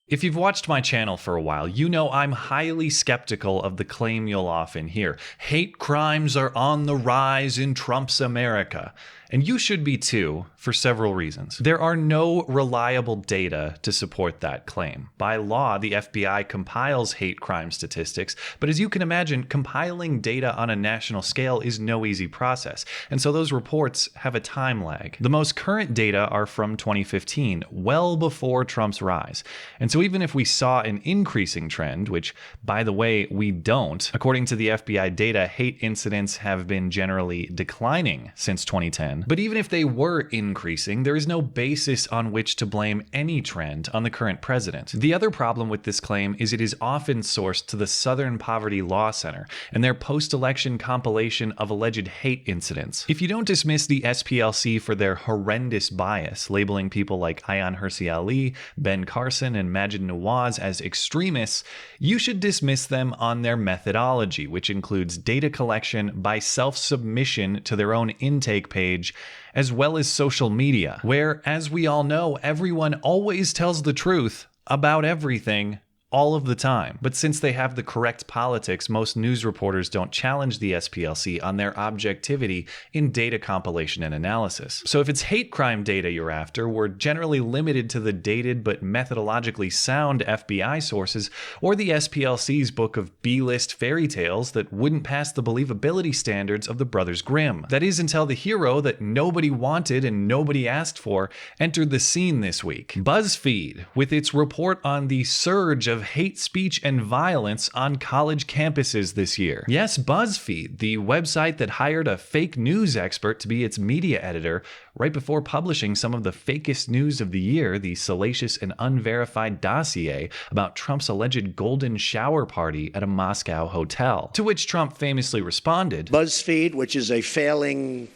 If you've watched my channel for a while, you know I'm highly skeptical of the claim you'll often hear. Hate crimes are on the rise in Trump's America. And you should be too, for several reasons. There are no reliable data to support that claim. By law, the FBI compiles hate crime statistics, but as you can imagine, compiling data on a national scale is no easy process, and so those reports have a time lag. The most current data are from 2015, well before Trump's rise. And so even if we saw an increasing trend, which, by the way, we don't, according to the FBI data, hate incidents have been generally declining since 2010. But even if they were increasing, there is no basis on which to blame any trend on the current president. The other problem with this claim is it is often sourced to the Southern Poverty Law Center and their post-election compilation of alleged hate incidents. If you don't dismiss the SPLC for their horrendous bias, labeling people like Ayaan Hirsi Ali, Ben Carson, and Maajid Nawaz as extremists, you should dismiss them on their methodology, which includes data collection by self-submission to their own intake page, as well as social media, where, as we all know, everyone always tells the truth about everything all of the time. But since they have the correct politics, most news reporters don't challenge the SPLC on their objectivity in data compilation and analysis. So if it's hate crime data you're after, we're generally limited to the dated but methodologically sound FBI sources or the SPLC's book of B-list fairy tales that wouldn't pass the believability standards of the Brothers Grimm. That is until the hero that nobody wanted and nobody asked for entered the scene this week. Buzzfeed, with its report on the surge of hate speech and violence on college campuses this year. Yes, Buzzfeed, the website that hired a fake news expert to be its media editor right before publishing some of the fakest news of the year, the salacious and unverified dossier about Trump's alleged golden shower party at a Moscow hotel. To which Trump famously responded, Buzzfeed, which is a failing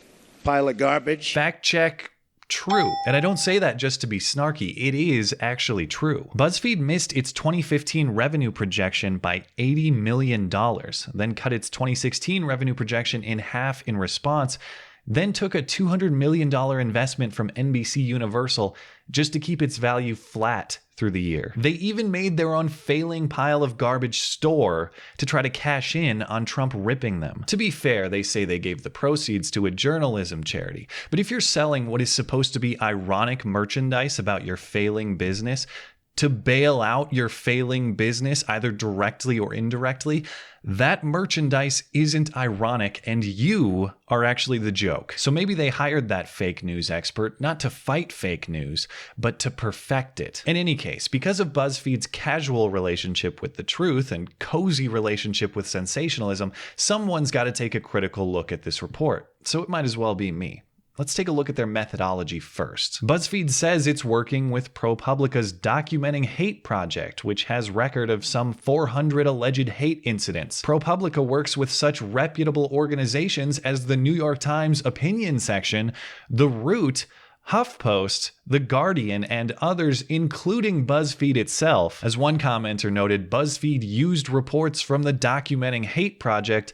pile of garbage. Fact check. True. And I don't say that just to be snarky, it is actually true. Buzzfeed missed its 2015 revenue projection by $80 million, then cut its 2016 revenue projection in half in response, then took a $200 million investment from NBC Universal just to keep its value flat through the year. They even made their own failing pile of garbage store to try to cash in on Trump ripping them. To be fair, they say they gave the proceeds to a journalism charity. But if you're selling what is supposed to be ironic merchandise about your failing business, to bail out your failing business either directly or indirectly, that merchandise isn't ironic and you are actually the joke. So maybe they hired that fake news expert not to fight fake news, but to perfect it. In any case, because of BuzzFeed's casual relationship with the truth and cozy relationship with sensationalism, someone's got to take a critical look at this report. So it might as well be me. Let's take a look at their methodology first. BuzzFeed says it's working with ProPublica's Documenting Hate project, which has record of some 400 alleged hate incidents. ProPublica works with such reputable organizations as the New York Times opinion section, The Root, HuffPost, The Guardian, and others, including BuzzFeed itself. As one commenter noted, BuzzFeed used reports from the Documenting Hate project,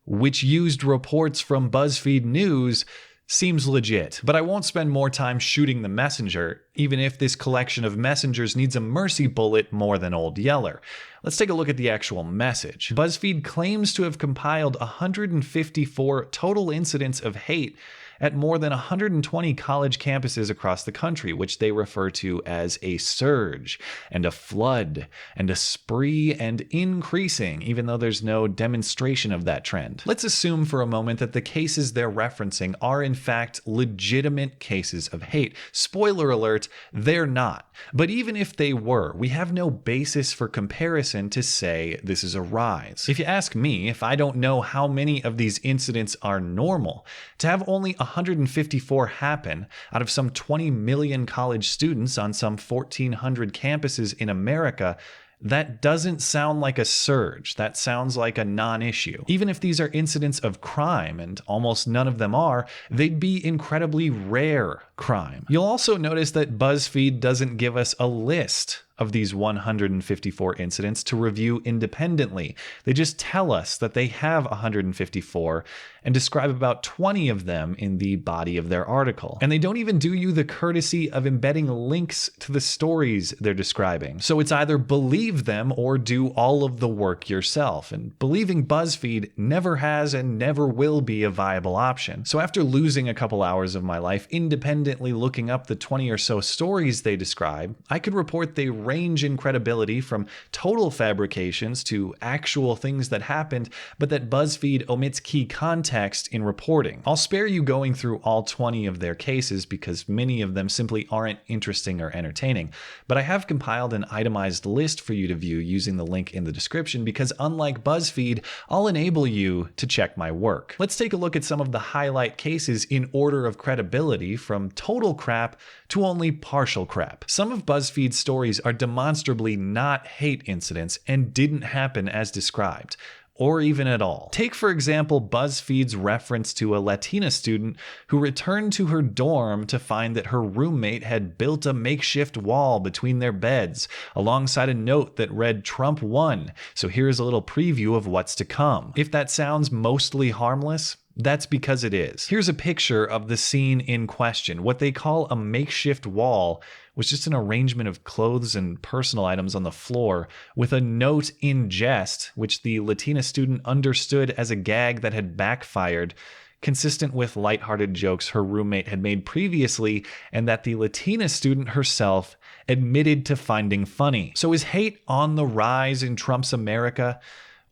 which used reports from BuzzFeed News. Seems legit, but I won't spend more time shooting the messenger, even if this collection of messengers needs a mercy bullet more than Old Yeller. Let's take a look at the actual message. BuzzFeed claims to have compiled 154 total incidents of hate at more than 120 college campuses across the country, which they refer to as a surge and a flood and a spree and increasing, even though there's no demonstration of that trend. Let's assume for a moment that the cases they're referencing are in fact legitimate cases of hate. Spoiler alert, they're not. But even if they were, we have no basis for comparison to say this is a rise. If you ask me, if I don't know how many of these incidents are normal, to have only 154 happen out of some 20 million college students on some 1,400 campuses in America, that doesn't sound like a surge. That sounds like a non-issue. Even if these are incidents of crime, and almost none of them are, they'd be incredibly rare crime. You'll also notice that BuzzFeed doesn't give us a list of these 154 incidents to review independently. They just tell us that they have 154 and describe about 20 of them in the body of their article. And they don't even do you the courtesy of embedding links to the stories they're describing. So it's either believe them or do all of the work yourself. And believing BuzzFeed never has and never will be a viable option. So after losing a couple hours of my life independently looking up the 20 or so stories they describe, I could report they range in credibility from total fabrications to actual things that happened, but that BuzzFeed omits key context in reporting. I'll spare you going through all 20 of their cases because many of them simply aren't interesting or entertaining, but I have compiled an itemized list for you to view using the link in the description because unlike BuzzFeed, I'll enable you to check my work. Let's take a look at some of the highlight cases in order of credibility from total crap to only partial crap. Some of BuzzFeed's stories are demonstrably not hate incidents and didn't happen as described, or even at all. Take, for example, BuzzFeed's reference to a Latina student who returned to her dorm to find that her roommate had built a makeshift wall between their beds, alongside a note that read "Trump won," so here's a little preview of what's to come. If that sounds mostly harmless, that's because it is. Here's a picture of the scene in question. What they call a makeshift wall was just an arrangement of clothes and personal items on the floor with a note in jest, which the Latina student understood as a gag that had backfired, consistent with lighthearted jokes her roommate had made previously and that the Latina student herself admitted to finding funny. So is hate on the rise in Trump's America?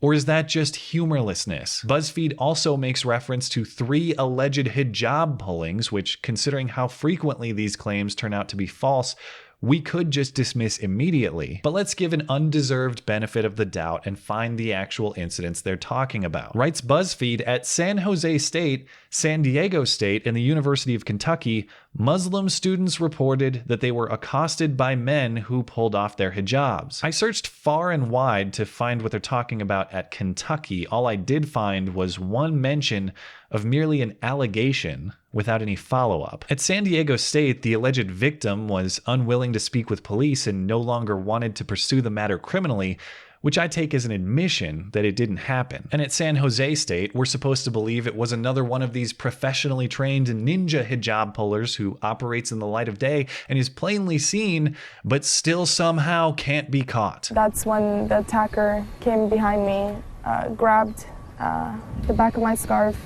Or is that just humorlessness? BuzzFeed also makes reference to 3 alleged hijab pullings, which, considering how frequently these claims turn out to be false, we could just dismiss immediately. But let's give an undeserved benefit of the doubt and find the actual incidents they're talking about. Writes BuzzFeed, at San Jose State, San Diego State, and the University of Kentucky, Muslim students reported that they were accosted by men who pulled off their hijabs. I searched far and wide to find what they're talking about at Kentucky. All I did find was one mention of merely an allegation without any follow-up. At San Diego State, the alleged victim was unwilling to speak with police and no longer wanted to pursue the matter criminally, which I take as an admission that it didn't happen. And at San Jose State, we're supposed to believe it was another one of these professionally trained ninja hijab pullers who operates in the light of day and is plainly seen, but still somehow can't be caught. That's when the attacker came behind me, grabbed the back of my scarf,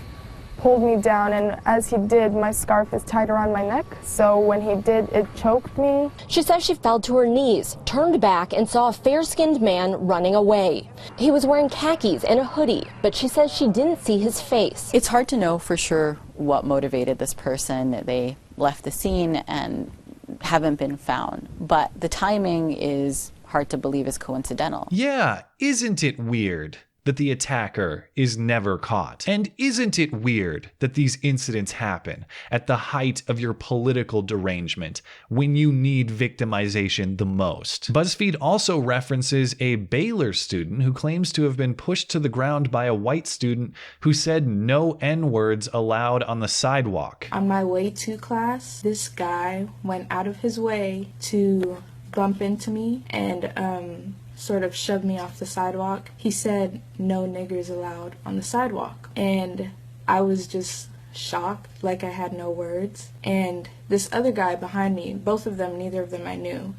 pulled me down, and as he did, my scarf is tied around my neck, so when he did, it choked me. She says she fell to her knees, turned back, and saw a fair-skinned man running away. He was wearing khakis and a hoodie, but she says she didn't see his face. It's hard to know for sure what motivated this person. They left the scene and haven't been found, but the timing is hard to believe is coincidental. Yeah, isn't it weird that the attacker is never caught? And isn't it weird that these incidents happen at the height of your political derangement, when you need victimization the most? BuzzFeed also references a Baylor student who claims to have been pushed to the ground by a white student who said no N-words allowed on the sidewalk. On my way to class, this guy went out of his way to bump into me and sort of shoved me off the sidewalk. He said, "No niggers allowed on the sidewalk." And I was just shocked, like I had no words. And this other guy behind me, both of them, neither of them I knew.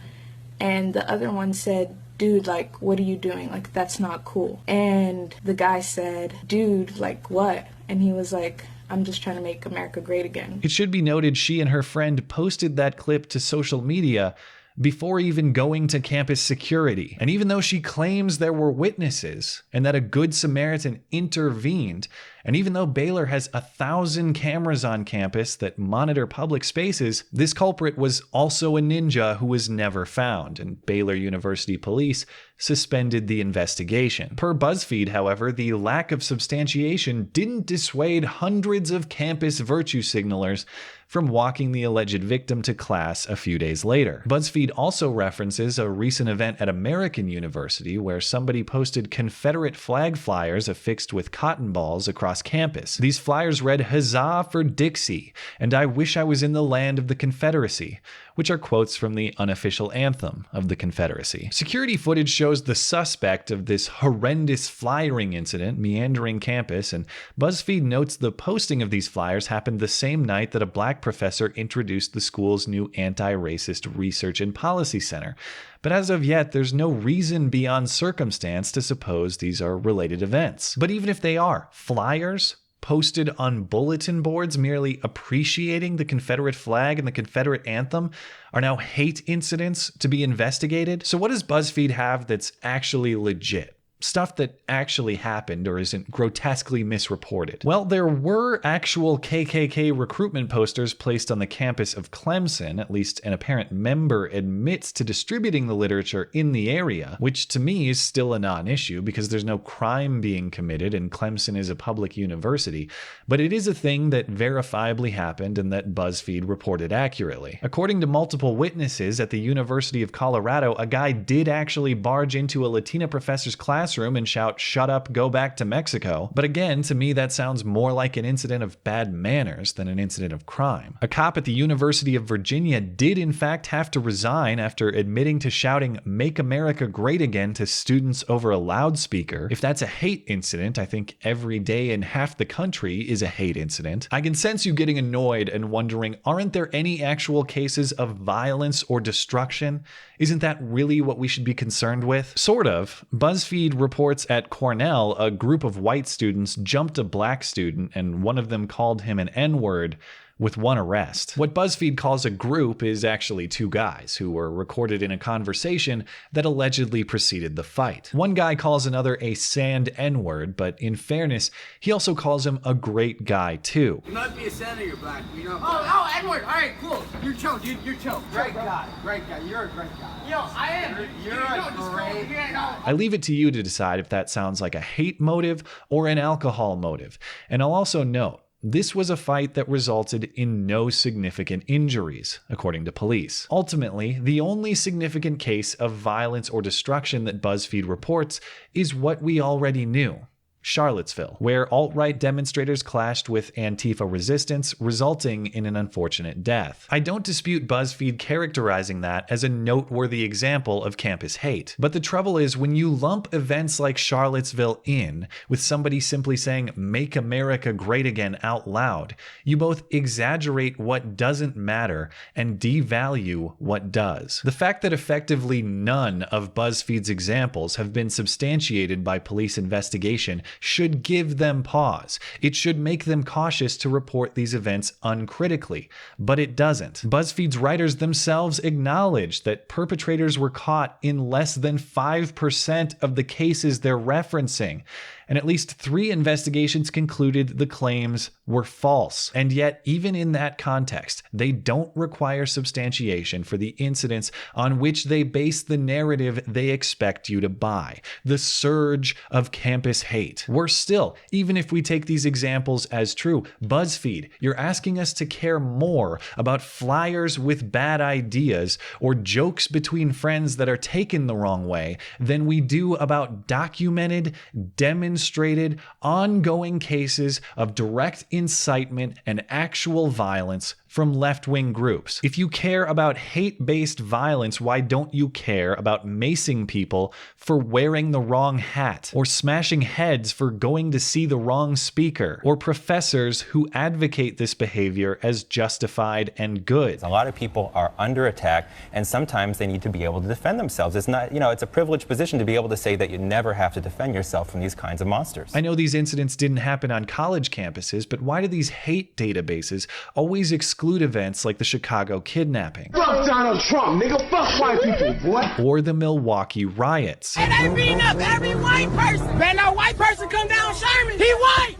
And the other one said, "Dude, like, what are you doing? Like, that's not cool." And the guy said, "Dude, like, what?" And he was like, "I'm just trying to make America great again." It should be noted she and her friend posted that clip to social media before even going to campus security. And even though she claims there were witnesses and that a good Samaritan intervened, and even though Baylor has 1,000 cameras on campus that monitor public spaces, this culprit was also a ninja who was never found, and Baylor University police suspended the investigation. Per BuzzFeed, however, the lack of substantiation didn't dissuade hundreds of campus virtue signalers from walking the alleged victim to class a few days later. BuzzFeed also references a recent event at American University where somebody posted Confederate flag flyers affixed with cotton balls across campus. These flyers read, "Huzzah for Dixie," and "I wish I was in the land of the Confederacy," which are quotes from the unofficial anthem of the Confederacy. Security footage shows the suspect of this horrendous flyering incident meandering campus, and Buzzfeed notes the posting of these flyers happened the same night that a black professor introduced the school's new anti-racist research and policy center. But as of yet, there's no reason beyond circumstance to suppose these are related events. But even if they are, flyers posted on bulletin boards merely appreciating the Confederate flag and the Confederate anthem are now hate incidents to be investigated? So what does BuzzFeed have that's actually legit? Stuff that actually happened or isn't grotesquely misreported? Well, there were actual KKK recruitment posters placed on the campus of Clemson. At least an apparent member admits to distributing the literature in the area, which to me is still a non-issue because there's no crime being committed and Clemson is a public university. But it is a thing that verifiably happened and that BuzzFeed reported accurately. According to multiple witnesses at the University of Colorado, a guy did actually barge into a Latina professor's classroom and shout, "Shut up, go back to Mexico." But again, to me, that sounds more like an incident of bad manners than an incident of crime. A cop at the University of Virginia did in fact have to resign after admitting to shouting, "Make America Great Again" to students over a loudspeaker. If that's a hate incident, I think every day in half the country is a hate incident. I can sense you getting annoyed and wondering, aren't there any actual cases of violence or destruction? Isn't that really what we should be concerned with? Sort of. BuzzFeed reports at Cornell, a group of white students jumped a black student and one of them called him an N-word, with one arrest. What BuzzFeed calls a group is actually two guys who were recorded in a conversation that allegedly preceded the fight. One guy calls another a sand N-word, but in fairness, he also calls him a great guy too. You might be a senator, you're black. You know, oh, N-word. All right, cool. You're chill, dude. You're chill. Great guy. Great guy. You're a great guy. Yo, I am. You're a great guy. I leave it to you to decide if that sounds like a hate motive or an alcohol motive. And I'll also note, this was a fight that resulted in no significant injuries, according to police. Ultimately, the only significant case of violence or destruction that BuzzFeed reports is what we already knew. Charlottesville, where alt-right demonstrators clashed with Antifa resistance, resulting in an unfortunate death. I don't dispute BuzzFeed characterizing that as a noteworthy example of campus hate. But the trouble is, when you lump events like Charlottesville in with somebody simply saying, "Make America Great Again" out loud, you both exaggerate what doesn't matter and devalue what does. The fact that effectively none of BuzzFeed's examples have been substantiated by police investigation should give them pause. It should make them cautious to report these events uncritically, but it doesn't. BuzzFeed's writers themselves acknowledge that perpetrators were caught in less than 5% of the cases they're referencing, and at least 3 investigations concluded the claims were false. And yet, even in that context, they don't require substantiation for the incidents on which they base the narrative they expect you to buy. The surge of campus hate. Worse still, even if we take these examples as true, BuzzFeed, you're asking us to care more about flyers with bad ideas or jokes between friends that are taken the wrong way than we do about documented, demonstrated, ongoing cases of direct incitement and actual violence from left-wing groups. If you care about hate-based violence, why don't you care about macing people for wearing the wrong hat, or smashing heads for going to see the wrong speaker, or professors who advocate this behavior as justified and good? A lot of people are under attack, and sometimes they need to be able to defend themselves. It's not, it's a privileged position to be able to say that you never have to defend yourself from these kinds of monsters. I know these incidents didn't happen on college campuses, but why do these hate databases always exclude events like the Chicago kidnapping? Fuck Donald Trump, nigga. Fuck white people, boy. Or the Milwaukee riots? And they beating up every white person. Man, no white person come down Sherman. He white.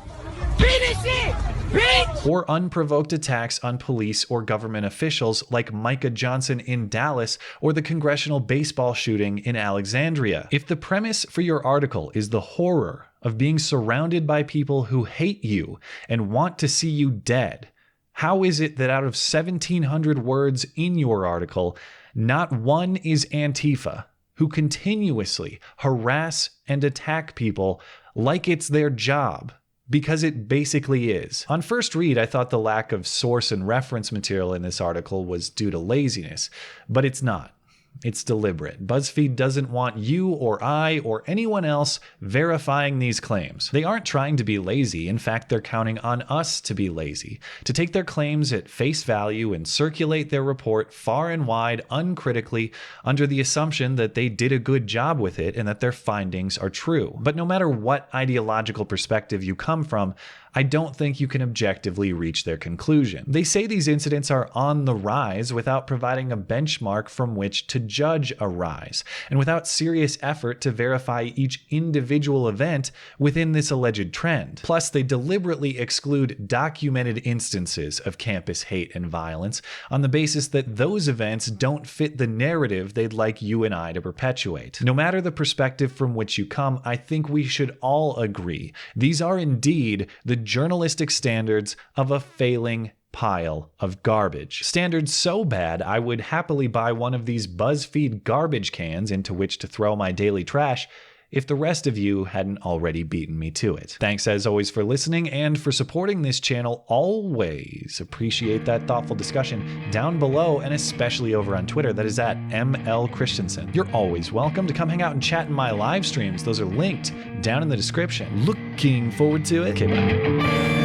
Beat his shit. Bitch. Or unprovoked attacks on police or government officials like Micah Johnson in Dallas or the congressional baseball shooting in Alexandria. If the premise for your article is the horror of being surrounded by people who hate you and want to see you dead, how is it that out of 1,700 words in your article, not one is Antifa, who continuously harass and attack people like it's their job Because it basically is. On first read, I thought the lack of source and reference material in this article was due to laziness, but it's not. It's deliberate. Buzzfeed doesn't want you or I or anyone else verifying these claims. They aren't trying to be lazy. In fact, they're counting on us to be lazy, to take their claims at face value and circulate their report far and wide uncritically under the assumption that they did a good job with it and that their findings are true. But no matter what ideological perspective you come from, I don't think you can objectively reach their conclusion. They say these incidents are on the rise without providing a benchmark from which to judge a rise, and without serious effort to verify each individual event within this alleged trend. Plus, they deliberately exclude documented instances of campus hate and violence on the basis that those events don't fit the narrative they'd like you and I to perpetuate. No matter the perspective from which you come, I think we should all agree these are indeed the journalistic standards of a failing pile of garbage. Standards so bad, I would happily buy one of these Buzzfeed garbage cans into which to throw my daily trash if the rest of you hadn't already beaten me to it. Thanks as always for listening and for supporting this channel. Always appreciate that thoughtful discussion down below, and especially over on Twitter. That is at ML Christiansen. You're always welcome to come hang out and chat in my live streams. Those are linked down in the description. Looking forward to it. Okay, bye.